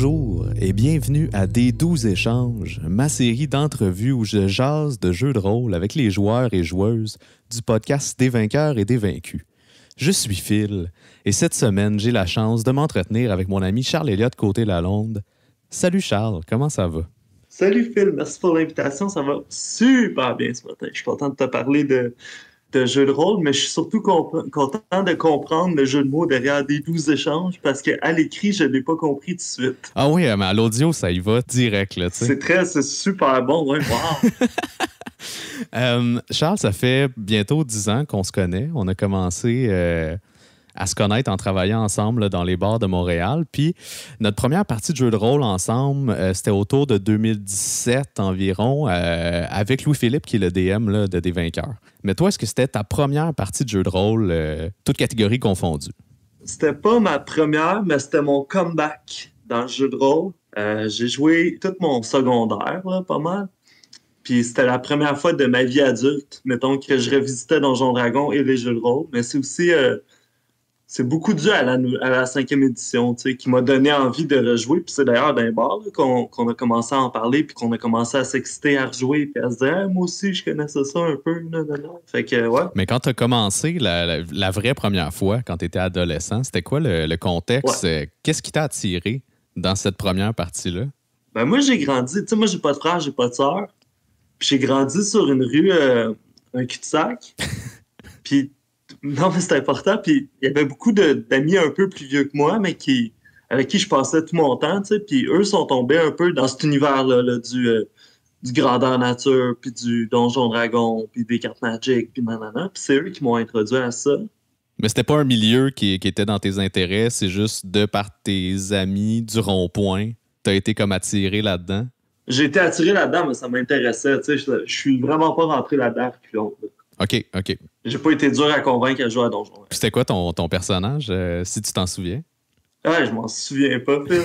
Bonjour et bienvenue à Des Doux Échanges, ma série d'entrevues où je jase de jeux de rôle avec les joueurs et joueuses du podcast Des Vainqueurs et des Vaincus. Je suis Phil et cette semaine, j'ai la chance de m'entretenir avec mon ami Charles-Éliott Côté-Lalonde. Salut Charles, comment ça va? Salut Phil, merci pour l'invitation, ça va super bien ce matin. Je suis content de te parler de jeux de rôle, mais je suis surtout content de comprendre le jeu de mots derrière Des Doux Échanges parce qu'à l'écrit, je ne l'ai pas compris tout de suite. Ah oui, mais à l'audio, ça y va direct, là, tu sais. C'est super bon, ouais, wow! Charles, ça fait bientôt 10 ans qu'on se connaît. On a commencé à se connaître en travaillant ensemble là, dans les bars de Montréal. Puis notre première partie de jeu de rôle ensemble, c'était autour de 2017 environ, avec Louis-Philippe, qui est le DM là, de Des Vainqueurs. Mais toi, est-ce que c'était ta première partie de jeu de rôle, toute catégorie confondue? C'était pas ma première, mais c'était mon comeback dans le jeu de rôle. J'ai joué tout mon secondaire, là, pas mal. Puis c'était la première fois de ma vie adulte, mettons, que je revisitais Donjons Dragons et les jeux de rôle. Mais c'est aussi, c'est beaucoup dû à la 5e édition, tu sais, qui m'a donné envie de rejouer. Puis c'est d'ailleurs d'un bar là, qu'on a commencé à en parler, puis qu'on a commencé à s'exciter à rejouer, puis à se dire ah, moi aussi, je connaissais ça un peu. Non, non, non. Fait que, ouais. Mais quand tu as commencé la vraie première fois, quand tu étais adolescent, c'était quoi le contexte? Ouais. Qu'est-ce qui t'a attiré dans cette première partie-là? Ben moi, j'ai grandi, tu sais, moi, j'ai pas de frère, j'ai pas de sœur. Puis j'ai grandi sur une rue, un cul-de-sac. Puis, non, mais c'est important. Puis il y avait beaucoup d'amis un peu plus vieux que moi, mais avec qui je passais tout mon temps, tu sais. Puis eux sont tombés un peu dans cet univers-là, là, du grandeur nature, puis du Donjon Dragon, puis des cartes Magic, puis nanana. Puis c'est eux qui m'ont introduit à ça. Mais c'était pas un milieu qui était dans tes intérêts, c'est juste de par tes amis du rond-point, t'as été comme attiré là-dedans? J'ai été attiré là-dedans, mais ça m'intéressait, tu sais. Je suis vraiment pas rentré là-dedans à reculons, là. OK. J'ai pas été dur à convaincre à jouer à Donjon. Puis c'était quoi ton personnage, si tu t'en souviens? Ouais, je m'en souviens pas, Phil.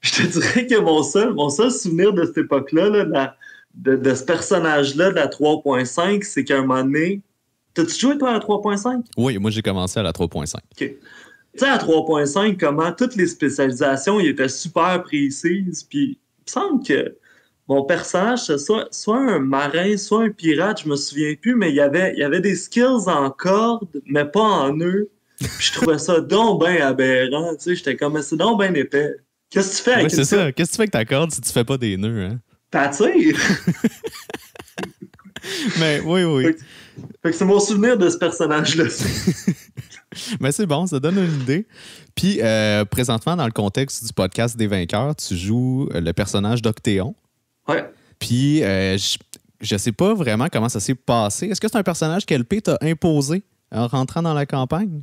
Je te dirais que mon seul souvenir de cette époque-là, là, de ce personnage-là, de la 3.5, c'est qu'à un moment donné... T'as-tu joué, toi, à la 3.5? Oui, moi, j'ai commencé à la 3.5. OK. Tu sais, à 3.5, comment toutes les spécialisations, ils étaient super précises, puis il me semble que mon personnage, c'est soit un marin, soit un pirate, je me souviens plus, mais il y avait des skills en corde, mais pas en nœud. Puis je trouvais ça donc ben aberrant, tu sais, j'étais comme, c'est donc ben épais. Qu'est-ce que tu fais avec Oui, c'est ça? ça. Qu'est-ce que tu fais avec ta corde si tu fais pas des nœuds, hein? T'attires! Mais oui. Fait que c'est mon souvenir de ce personnage-là. Mais c'est bon, ça donne une idée. Puis, présentement, dans le contexte du podcast Des Vainqueurs, tu joues le personnage d'Octéon. Ouais. Puis, je sais pas vraiment comment ça s'est passé. Est-ce que c'est un personnage qu'LP t'a imposé en rentrant dans la campagne?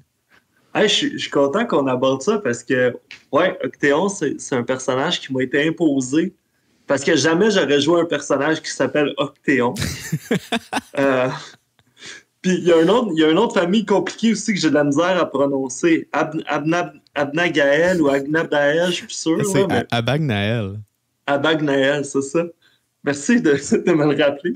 Hey, je suis content qu'on aborde ça parce que, ouais, Octéon, c'est un personnage qui m'a été imposé parce que jamais j'aurais joué un personnage qui s'appelle Octéon. Puis il y a une autre famille compliquée aussi que j'ai de la misère à prononcer. Abnagaël ou Agnabdaël, je suis plus sûr. C'est Là, mais Abagnaël. Abagnaël, c'est ça. Merci de me le rappeler.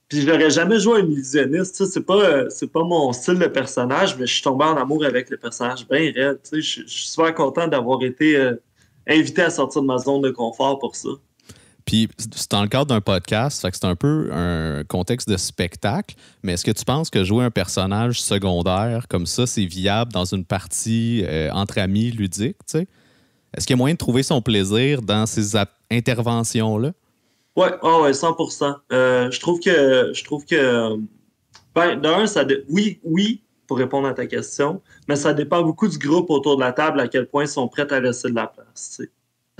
Puis je n'aurais jamais joué à un illusionniste. Tu sais, c'est pas mon style de personnage, mais je suis tombé en amour avec le personnage bien raide. Tu sais, je suis super content d'avoir été invité à sortir de ma zone de confort pour ça. Puis c'est dans le cadre d'un podcast, fait que c'est un peu un contexte de spectacle, mais est-ce que tu penses que jouer un personnage secondaire comme ça, c'est viable dans une partie entre amis ludique, tu sais? Est-ce qu'il y a moyen de trouver son plaisir dans ces interventions-là? Ouais, oh ouais, 100%. Je trouve que ben, d'un, oui, pour répondre à ta question, mais ça dépend beaucoup du groupe autour de la table, à quel point ils sont prêts à laisser de la place, tu sais.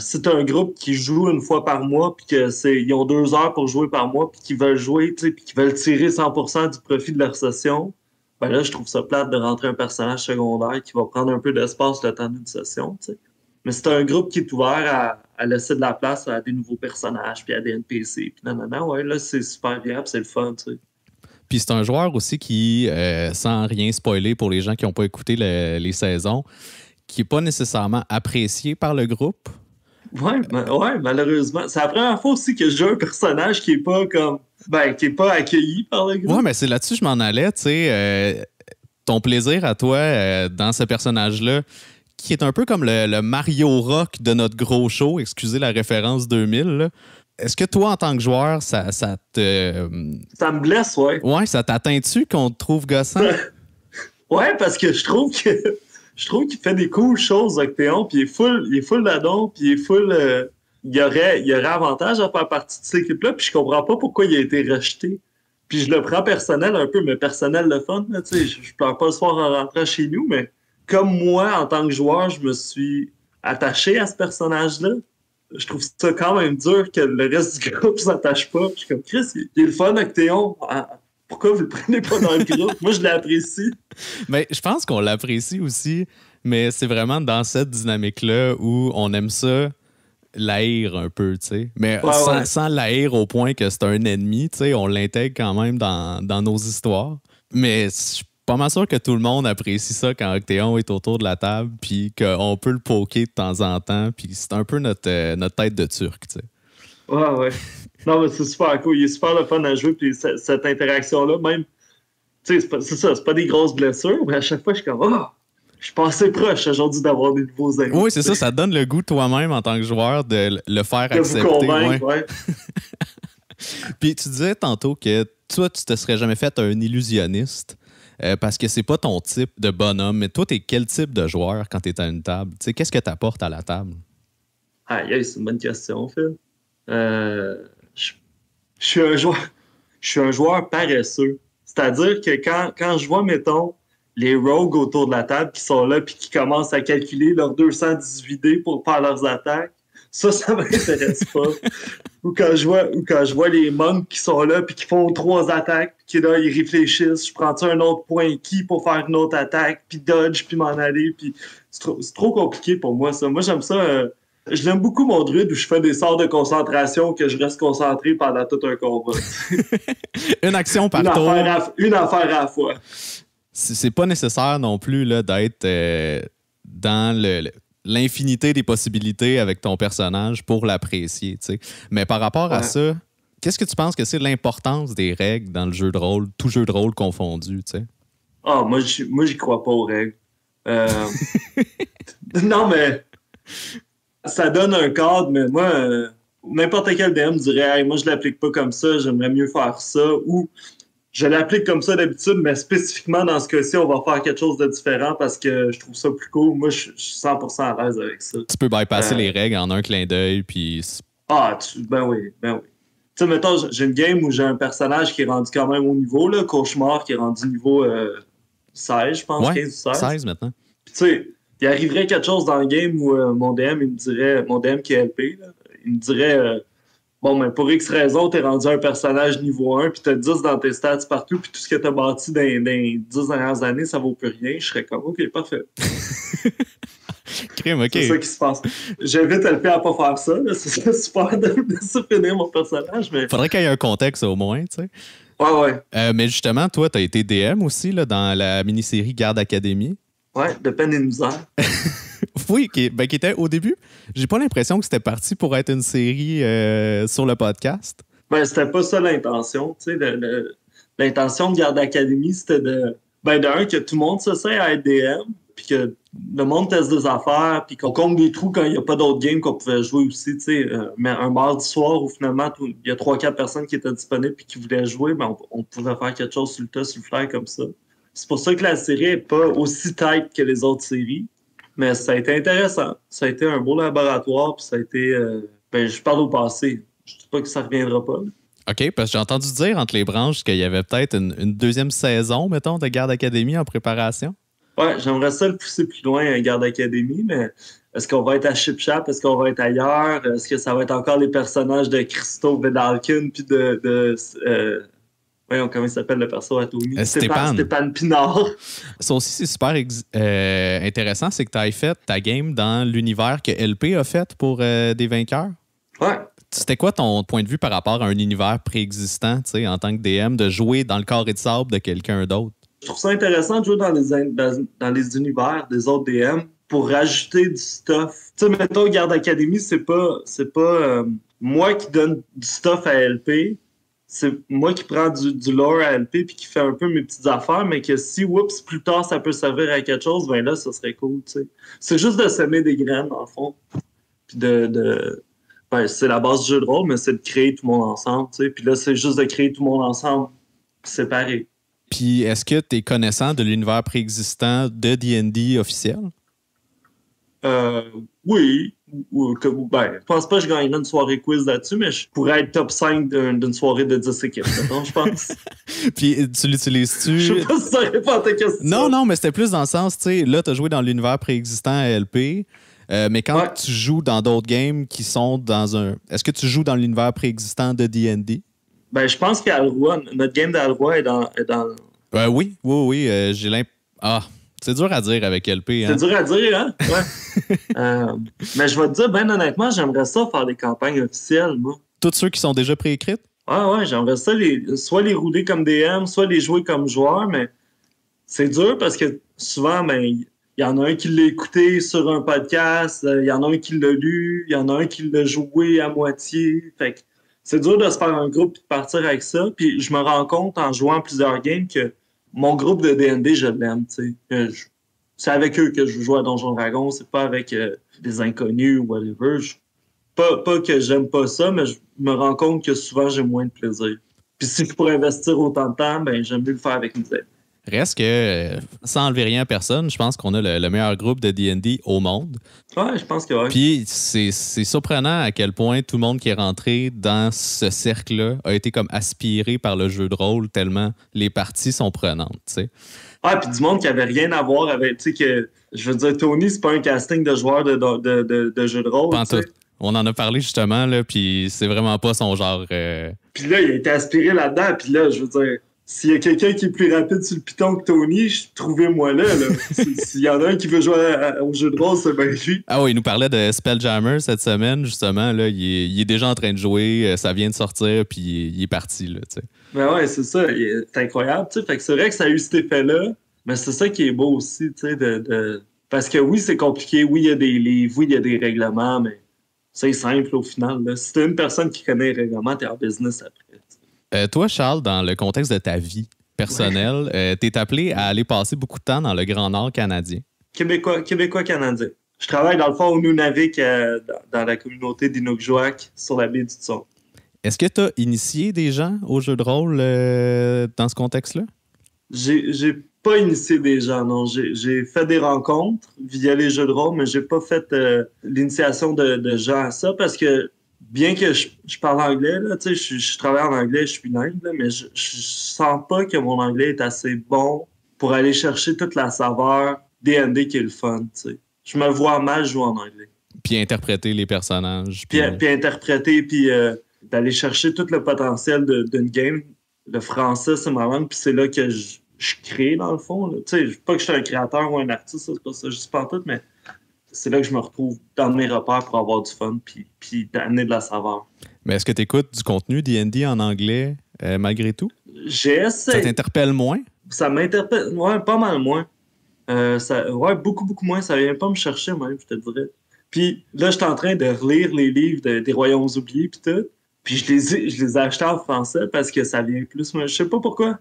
Si t'as un groupe qui joue une fois par mois, puis ils ont 2 heures pour jouer par mois, puis qu'ils veulent jouer, tu sais, puis qu'ils veulent tirer 100% du profit de leur session, ben là, je trouve ça plate de rentrer un personnage secondaire qui va prendre un peu d'espace le temps d'une session, tu sais. Mais c'est un groupe qui est ouvert à laisser de la place à des nouveaux personnages, puis à des NPC, puis non, ouais, là, c'est super viable, c'est le fun, tu sais. Puis c'est un joueur aussi qui, sans rien spoiler pour les gens qui n'ont pas écouté les saisons, qui n'est pas nécessairement apprécié par le groupe. Ouais, malheureusement. C'est la première fois aussi que je joue un personnage qui est pas comme. Ben, qui est pas accueilli par le groupe. Ouais, mais c'est là-dessus que je m'en allais, tu sais. Ton plaisir à toi dans ce personnage-là, qui est un peu comme le Mario Rock de notre gros show, excusez la référence 2000, là. Est-ce que toi, en tant que joueur, ça te... Ça me blesse, ouais. Ouais, ça t'atteint-tu qu'on te trouve gossant? Ouais, parce que je trouve qu'il fait des cool choses, Octéon, puis il est full d'adon, puis il est full... il y aurait avantage à faire partie de cette équipe-là, puis je comprends pas pourquoi il a été rejeté. Puis je le prends personnel un peu, mais personnel le fun, tu sais, je pleure pas le soir en rentrant chez nous, mais comme moi, en tant que joueur, je me suis attaché à ce personnage-là. Je trouve ça quand même dur que le reste du groupe s'attache pas. Puis je suis comme, Chris, il est le fun, Octéon. Pourquoi vous le prenez pas dans le groupe? Moi, je l'apprécie. Mais je pense qu'on l'apprécie aussi, mais c'est vraiment dans cette dynamique-là où on aime ça l'haïr un peu, tu sais. Mais sans l'haïr au point que c'est un ennemi, tu sais, on l'intègre quand même dans nos histoires. Mais je suis pas mal sûr que tout le monde apprécie ça quand Octéon est autour de la table, puis qu'on peut le poker de temps en temps, puis c'est un peu notre tête de Turc, tu sais. Ouais. Non, mais c'est super cool. Il est super le fun à jouer, puis cette interaction-là, même, tu sais, c'est pas des grosses blessures, mais à chaque fois, je suis comme, je suis passé proche aujourd'hui d'avoir des nouveaux amis. Oui, c'est ça, ça donne le goût toi-même en tant que joueur de le faire accepter. De vous convaincre, ouais. Puis tu disais tantôt que toi, tu te serais jamais fait un illusionniste parce que c'est pas ton type de bonhomme. Mais toi, t'es quel type de joueur quand t'es à une table? Tu sais, qu'est-ce que t'apportes à la table? C'est une bonne question, Phil. Je suis un joueur paresseux. C'est-à-dire que quand je vois, mettons, les rogues autour de la table qui sont là puis qui commencent à calculer leurs 218 dés pour faire leurs attaques, ça m'intéresse pas. Ou quand je vois les monks qui sont là puis qui font 3 attaques puis qui là, ils réfléchissent, je prends-tu un autre point qui pour faire une autre attaque puis dodge puis m'en aller puis c'est trop compliqué pour moi ça. Moi j'aime ça. Je l'aime beaucoup mon druide où je fais des sorts de concentration que je reste concentré pendant tout un combat. Une action par tour. Une affaire à la fois. C'est pas nécessaire non plus là, d'être dans l'infinité des possibilités avec ton personnage pour l'apprécier. T'sais. Mais par rapport à ça, qu'est-ce que tu penses que c'est l'importance des règles dans le jeu de rôle, tout jeu de rôle confondu? T'sais? Moi, j'y crois pas aux règles. Non, mais ça donne un cadre, mais moi, n'importe quel DM dirait hey, moi, je l'applique pas comme ça, j'aimerais mieux faire ça. Ou je l'applique comme ça d'habitude, mais spécifiquement dans ce cas-ci, on va faire quelque chose de différent parce que je trouve ça plus cool. Moi, je suis 100% à l'aise avec ça. Tu peux bypasser les règles en un clin d'œil, puis... Ben oui. Tu sais, mettons, j'ai une game où j'ai un personnage qui est rendu quand même au niveau, là, Cauchemar, qui est rendu niveau 16, je pense, 15 ou 16. 16 maintenant. Puis tu sais, il arriverait quelque chose dans le game où mon DM qui est LP, là, il me dirait... Bon, mais pour X raison, t'es rendu un personnage niveau 1, puis t'as 10 dans tes stats partout, puis tout ce que t'as bâti dans les 10 dernières années, ça vaut plus rien. Je serais comme, OK, parfait. Crime, OK. C'est ça qui se passe. J'invite LP à pas faire ça. Là. C'est super de finir mon personnage, mais... Faudrait qu'il y ait un contexte au moins, tu sais. Ouais. Mais justement, toi, t'as été DM aussi là, dans la mini-série Garde Academy. Ouais, de peine et de misère. Oui, qui était au début. J'ai pas l'impression que c'était parti pour être une série sur le podcast. Ben, c'était pas ça l'intention. Tu sais, l'intention de Garde Academy, c'était d'un, que tout le monde se sert à être DM, puis que le monde teste des affaires, puis qu'on compte des trous quand il n'y a pas d'autres games qu'on pouvait jouer aussi. Tu sais, mais un mardi soir où finalement, il y a 3-4 personnes qui étaient disponibles et qui voulaient jouer, ben, on pouvait faire quelque chose sur le tas, sur le flair comme ça. C'est pour ça que la série n'est pas aussi tight que les autres séries. Mais ça a été intéressant. Ça a été un beau laboratoire, puis ça a été... je parle au passé. Je ne dis pas que ça ne reviendra pas. Là. OK, parce que j'ai entendu dire entre les branches qu'il y avait peut-être une deuxième saison, mettons, de Garde Academy en préparation. Ouais, j'aimerais ça le pousser plus loin à Garde Academy, mais est-ce qu'on va être à Ship Shop? Est-ce qu'on va être ailleurs? Est-ce que ça va être encore les personnages de Christo Vedalkin puis voyons, comment il s'appelle le perso à Tony? Stéphane Pinard. Ça aussi, c'est super intéressant, c'est que tu as fait ta game dans l'univers que LP a fait pour des vainqueurs. Ouais. C'était quoi ton point de vue par rapport à un univers préexistant, tu sais, en tant que DM, de jouer dans le carré de sable de quelqu'un d'autre? Je trouve ça intéressant de jouer dans les univers des autres DM pour rajouter du stuff. Tu sais, mettons, Garde Academy, c'est pas moi qui donne du stuff à LP. c'est moi qui prends du lore à LP puis qui fait un peu mes petites affaires, mais que si, oups, plus tard, ça peut servir à quelque chose, ben là, ça serait cool, tu sais. C'est juste de semer des graines, dans le fond. Puis ben, c'est la base du jeu de rôle, mais c'est de créer tout le monde ensemble, tu sais. Puis là, c'est juste de créer tout le monde ensemble, séparé. Puis est-ce que tu es connaissant de l'univers préexistant de D&D officiel? Oui. Ben, je pense pas que je gagnerais une soirée quiz là-dessus, mais je pourrais être top 5 d'une soirée de 10 équipes, mettons, je pense. Puis tu l'utilises-tu? Je sais pas si ça répond à ta question. Non, mais c'était plus dans le sens, tu sais, là, tu as joué dans l'univers préexistant à LP, mais quand tu joues dans d'autres games qui sont dans un... Est-ce que tu joues dans l'univers préexistant de D&D? Ben, je pense qu'Alroi, notre game d'Alroi est dans... Oui, j'ai l'impression... Ah, c'est dur à dire avec LP. C'est dur à dire, hein? Ouais. Mais je vais te dire, ben honnêtement, j'aimerais ça faire des campagnes officielles, moi. Tous ceux qui sont déjà préécrites? Ouais, j'aimerais ça soit les rouler comme DM, soit les jouer comme joueur, mais c'est dur parce que souvent, ben, il y en a un qui l'a écouté sur un podcast, il y en a un qui l'a lu, il y en a un qui l'a joué à moitié. Fait que c'est dur de se faire un groupe et de partir avec ça. Puis je me rends compte en jouant plusieurs games que mon groupe de D&D, je l'aime, tu sais. C'est avec eux que je joue à Donjon Dragon, c'est pas avec des inconnus ou whatever. Pas que j'aime pas ça, mais je me rends compte que souvent j'ai moins de plaisir. Puis si je pourrais investir autant de temps, ben j'aime mieux le faire avec mes amis. Reste que, sans enlever rien à personne, je pense qu'on a le meilleur groupe de D&D au monde. Ouais, je pense que oui. Puis c'est surprenant à quel point tout le monde qui est rentré dans ce cercle-là a été comme aspiré par le jeu de rôle tellement les parties sont prenantes, tu sais. Ah, puis du monde qui avait rien à voir avec, tu sais, que, je veux dire, Tony, c'est pas un casting de joueurs de jeu de rôle, tu sais. On en a parlé justement, là, puis c'est vraiment pas son genre. Puis là, il a été aspiré là-dedans, puis là, je veux dire, s'il y a quelqu'un qui est plus rapide sur le piton que Tony, trouvez-moi là. S'il y en a un qui veut jouer au jeu de rôle, c'est bien lui. Ah oui, il nous parlait de Spelljammer cette semaine, justement. Là, il est déjà en train de jouer, ça vient de sortir, puis il est parti, là, tu sais. Ben ouais, c'est ça, c'est incroyable, tu sais. Fait que c'est vrai que ça a eu cet effet-là, mais c'est ça qui est beau aussi, tu sais, Parce que oui, c'est compliqué, oui, il y a des livres, oui, il y a des règlements, mais c'est simple au final, là. Si t'es une personne qui connaît les règlements, t'es en business après. Toi, Charles, dans le contexte de ta vie personnelle, t'es appelé à aller passer beaucoup de temps dans le Grand Nord canadien. Québécois-canadien. Je travaille dans le fond au Nunavik, dans la communauté d'Inukjuak, sur la baie du Tson. Est-ce que tu as initié des gens au jeu de rôle dans ce contexte-là? J'ai pas initié des gens, non. J'ai fait des rencontres via les jeux de rôle, mais j'ai pas fait l'initiation de gens à ça parce que bien que je parle anglais, là, tu sais, je travaille en anglais, je suis bilingue, là, mais je sens pas que mon anglais est assez bon pour aller chercher toute la saveur D&D qui est le fun, tu sais. Je me vois mal jouer en anglais. Puis interpréter les personnages. Puis interpréter, puis d'aller chercher tout le potentiel d'une game. Le français, c'est ma langue, puis c'est là que je crée, dans le fond. Tu sais, pas que je suis un créateur ou un artiste, c'est pas ça, je suis pas tout, mais c'est là que je me retrouve dans mes repères pour avoir du fun, puis d'amener de la saveur. Mais est-ce que tu écoutes du contenu D&D en anglais malgré tout? J'essaie. Ça t'interpelle moins? Ça m'interpelle, ouais, pas mal moins. Ouais, beaucoup moins. Ça vient pas me chercher, même, je te dirais. Puis là, je suis en train de relire les livres des Royaumes oubliés, puis tout. Puis je les ai achetés en français parce que ça vient plus. Je sais pas pourquoi.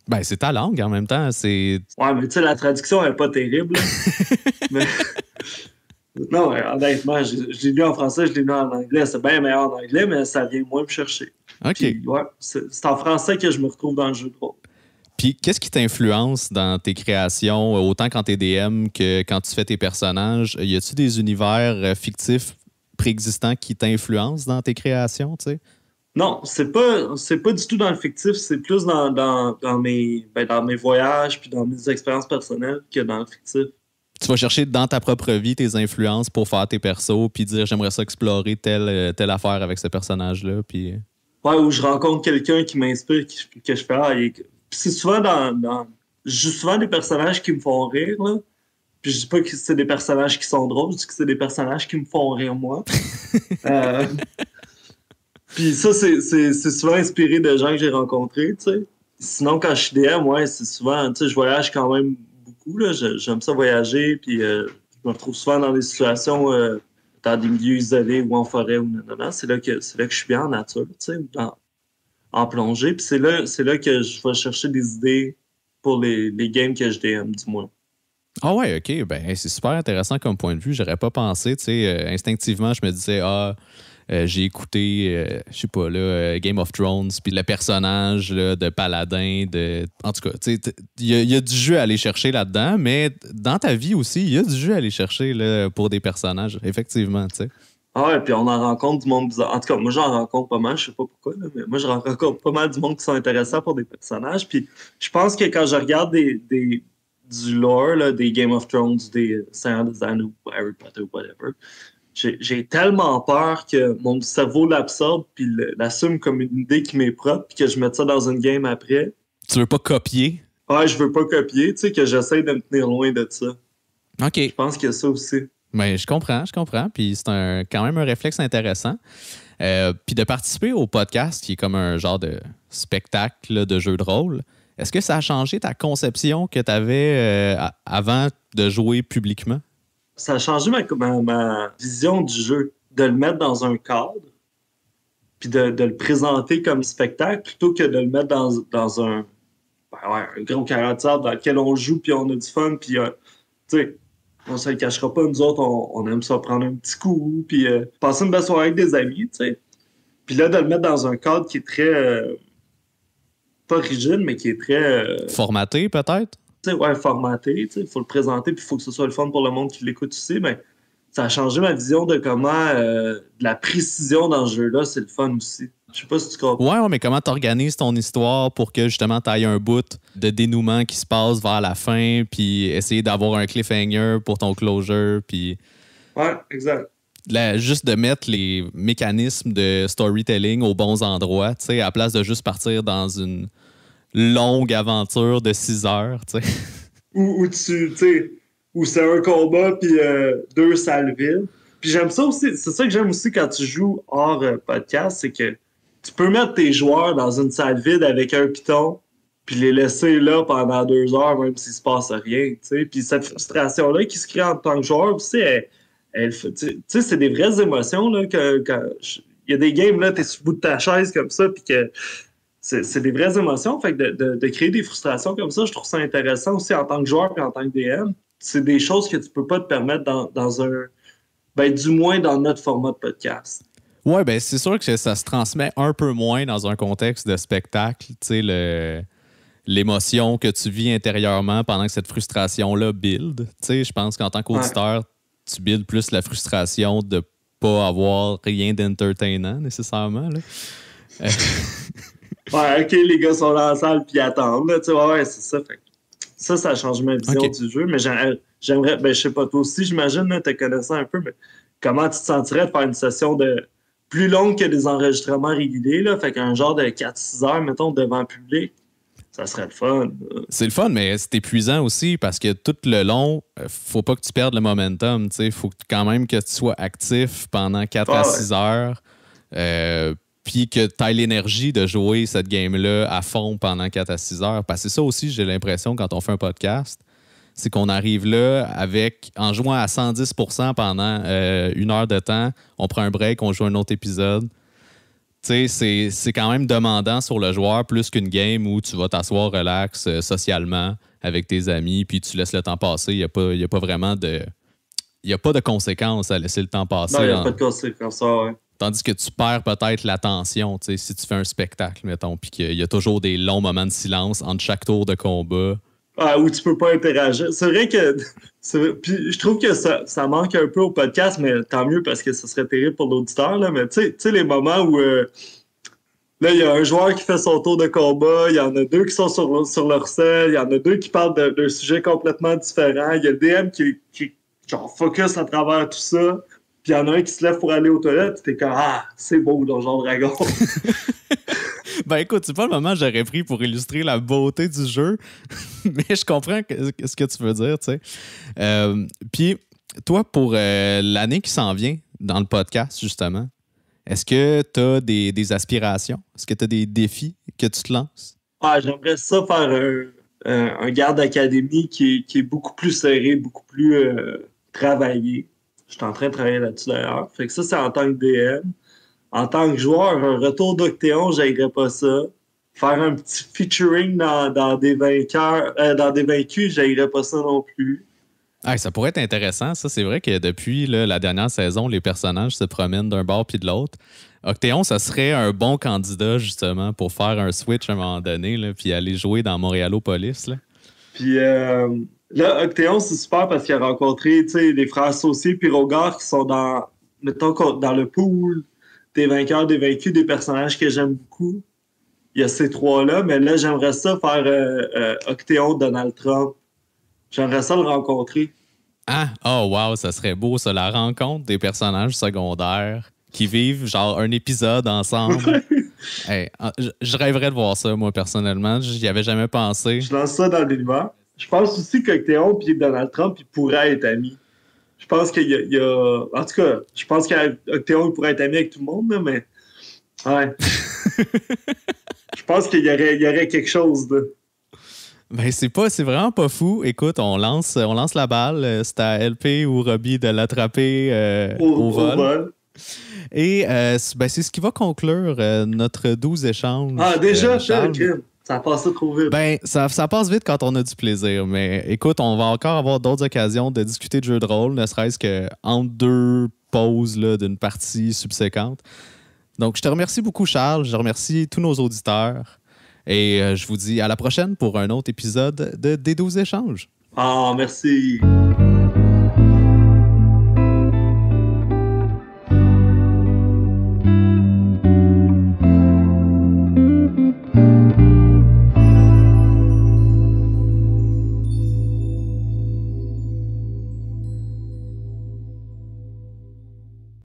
Ben, c'est ta langue en même temps. Ouais, mais tu sais, la traduction est pas terrible. Mais... Non, honnêtement, je l'ai lu en français, je l'ai lu en anglais. C'est bien meilleur en anglais, mais ça vient moins me chercher. OK. Puis, ouais, c'est en français que je me retrouve dans le jeu de rôle. Puis, qu'est-ce qui t'influence dans tes créations, autant quand t'es DM que quand tu fais tes personnages? Y a-tu des univers fictifs préexistants qui t'influencent dans tes créations, tu sais? Non, c'est pas du tout dans le fictif, c'est plus dans mes voyages puis dans mes expériences personnelles que dans le fictif. Tu vas chercher dans ta propre vie tes influences pour faire tes persos puis dire j'aimerais ça explorer telle affaire avec ce personnage-là. Puis... Ouais, ou je rencontre quelqu'un qui m'inspire, que je fais. Puis c'est souvent je joue souvent des personnages qui me font rire, là. Puis je dis pas que c'est des personnages qui sont drôles, je dis que c'est des personnages qui me font rire, moi. Puis ça, c'est souvent inspiré de gens que j'ai rencontrés, tu sais. Sinon, quand je suis DM, ouais, c'est souvent, tu sais, je voyage quand même beaucoup, là. J'aime ça voyager, puis je me retrouve souvent dans des situations, dans des milieux isolés ou en forêt ou nanana. C'est là que je suis bien en nature, tu sais. en plongée. Puis c'est là que je vais chercher des idées pour les games que je DM, du moins. Ah ouais, OK. Ben, c'est super intéressant comme point de vue. J'aurais pas pensé, tu sais, instinctivement, je me disais, j'ai écouté, je sais pas, là, Game of Thrones, puis le personnage là, de Paladin, en tout cas, tu sais, il y a du jeu à aller chercher là-dedans, mais dans ta vie aussi, il y a du jeu à aller chercher là, pour des personnages, effectivement, tu sais. Ah ouais, puis on en rencontre du monde bizarre. En tout cas, moi, j'en rencontre pas mal, je sais pas pourquoi, là, mais moi, je rencontre pas mal du monde qui sont intéressants pour des personnages. Puis je pense que quand je regarde du lore, là, des Game of Thrones, des Seigneur des Anneaux, Harry Potter, whatever, j'ai tellement peur que mon cerveau l'absorbe puis l'assume comme une idée qui m'est propre puis que je mette ça dans une game après. Tu veux pas copier? Ouais, je veux pas copier, tu sais, que j'essaie de me tenir loin de ça. OK. Je pense qu'il y a ça aussi. Mais je comprends. Puis c'est quand même un réflexe intéressant. Puis de participer au podcast, qui est comme un genre de spectacle là, de jeu de rôle, est-ce que ça a changé ta conception que tu avais avant de jouer publiquement? Ça a changé ma vision du jeu, de le mettre dans un cadre, puis de le présenter comme spectacle, plutôt que de le mettre dans un gros caractère dans lequel on joue, puis on a du fun, puis tu sais, on se le cachera pas, nous autres, on aime ça prendre un petit coup, puis passer une belle soirée avec des amis, tu sais. Puis là, de le mettre dans un cadre qui est très, pas rigide, mais qui est très... Formaté, peut-être? Tu sais, ouais, formaté, tu sais, il faut le présenter, puis il faut que ce soit le fun pour le monde qui l'écoute aussi, mais ça a changé ma vision de comment de la précision dans ce jeu-là, c'est le fun aussi. Je sais pas si tu comprends. Ouais, mais comment tu organises ton histoire pour que justement tu aies un bout de dénouement qui se passe vers la fin, puis essayer d'avoir un cliffhanger pour ton closure, puis Ouais, exact. juste de mettre les mécanismes de storytelling aux bons endroits, tu sais, à la place de juste partir dans une longue aventure de 6 heures, tu sais. Où tu sais, où c'est un combat, puis deux salles vides. Puis j'aime ça aussi, c'est ça que j'aime aussi quand tu joues hors podcast, c'est que tu peux mettre tes joueurs dans une salle vide avec un piton, puis les laisser là pendant 2 heures, même s'il se passe rien, tu sais. Puis cette frustration-là qui se crée en tant que joueur aussi, tu sais, c'est des vraies émotions, là, il y a des games, là, t'es sur le bout de ta chaise comme ça, puis que c'est des vraies émotions. Fait que de créer des frustrations comme ça, je trouve ça intéressant aussi en tant que joueur et en tant que DM. C'est des choses que tu peux pas te permettre dans un... Ben, du moins dans notre format de podcast. Ouais, ben c'est sûr que ça se transmet un peu moins dans un contexte de spectacle, tu sais, l'émotion que tu vis intérieurement pendant que cette frustration-là build. Tu sais, je pense qu'en tant qu'auditeur, tu builds plus la frustration de pas avoir rien d'entertainant nécessairement. Là. Ouais, OK, les gars sont dans la salle puis ils attendent. Là, tu sais, ouais, c'est ça. Fait ça a changé ma vision du jeu. Mais j'aimerais, ben, je sais pas, toi aussi, j'imagine, te connaissant un peu, mais comment tu te sentirais de faire une session plus longue que des enregistrements réguliers, là? Fait qu'un genre de 4-6 heures, mettons, devant le public, ça serait le fun. C'est le fun, mais c'est épuisant aussi parce que tout le long, faut pas que tu perdes le momentum. Il faut quand même que tu sois actif pendant 4 à 6 heures. Puis que tu aies l'énergie de jouer cette game-là à fond pendant 4 à 6 heures. Parce que c'est ça aussi, j'ai l'impression, quand on fait un podcast, c'est qu'on arrive là en jouant à 110% pendant 1 heure de temps, on prend un break, on joue un autre épisode. Tu sais, c'est quand même demandant sur le joueur plus qu'une game où tu vas t'asseoir relax socialement avec tes amis puis tu laisses le temps passer. Il n'y a pas vraiment de... Il n'y a pas de conséquences à laisser le temps passer. Non, il n'y a pas de conséquences, ouais. Tandis que tu perds peut-être l'attention, tu sais, si tu fais un spectacle, mettons, puis qu'il y a toujours des longs moments de silence entre chaque tour de combat. Ah, où tu peux pas interagir. C'est vrai que... Puis je trouve que ça manque un peu au podcast, mais tant mieux parce que ce serait terrible pour l'auditeur. Là. Mais tu sais, les moments où... là, il y a un joueur qui fait son tour de combat, il y en a deux qui sont sur leur selle, il y en a deux qui parlent d'un sujet complètement différent, il y a le DM qui genre focus à travers tout ça, puis il y en a un qui se lève pour aller aux toilettes, puis t'es comme « Ah, c'est beau, Donjon Dragon! » Ben écoute, c'est pas le moment que j'aurais pris pour illustrer la beauté du jeu, mais je comprends ce que tu veux dire, tu sais. Puis, toi, pour l'année qui s'en vient dans le podcast, justement, est-ce que tu as des aspirations? Est-ce que tu as des défis que tu te lances? Ah, j'aimerais ça faire un garde d'académie qui est beaucoup plus serré, beaucoup plus travaillé. Je suis en train de travailler là-dessus d'ailleurs. Fait que ça, c'est en tant que DM. En tant que joueur, un retour d'Octéon, j'aimerais pas ça. Faire un petit featuring dans des vainqueurs, dans des vaincus, j'aimerais pas ça non plus. Ah, ça pourrait être intéressant. Ça, c'est vrai que depuis là, la dernière saison, les personnages se promènent d'un bord puis de l'autre. Octéon, ça serait un bon candidat, justement, pour faire un switch à un moment donné, là, puis aller jouer dans Montréalopolis. Là. Puis là, Octéon, c'est super parce qu'il a rencontré les frères Saucier puis Rogard qui sont mettons, dans le pool des vainqueurs, des vaincus, des personnages que j'aime beaucoup. Il y a ces trois-là, mais là, j'aimerais ça faire Octéon, Donald Trump. J'aimerais ça le rencontrer. Ah, oh wow, ça serait beau, ça, la rencontre des personnages secondaires qui vivent genre un épisode ensemble. Hey, je rêverais de voir ça, moi, personnellement. J'y avais jamais pensé. Je lance ça dans l'univers. Je pense aussi qu'Octéon et Donald Trump, ils pourraient être amis. Je pense qu'il y a... En tout cas, je pense qu'Octéon pourrait être ami avec tout le monde, là, mais... Ouais. Je pense qu'il y aurait quelque chose de... Ben, c'est vraiment pas fou. Écoute, on lance la balle. C'est à LP ou Robbie de l'attraper au vol. Et ben, c'est ce qui va conclure notre 12 échanges. Ah, déjà, ça a passé trop vite. Ben, ça passe vite quand on a du plaisir. Mais écoute, on va encore avoir d'autres occasions de discuter de jeux de rôle, ne serait-ce qu'entre deux pauses là, d'une partie subséquente. Donc, je te remercie beaucoup, Charles. Je remercie tous nos auditeurs. Et je vous dis à la prochaine pour un autre épisode de Des 12 échanges. Ah, merci.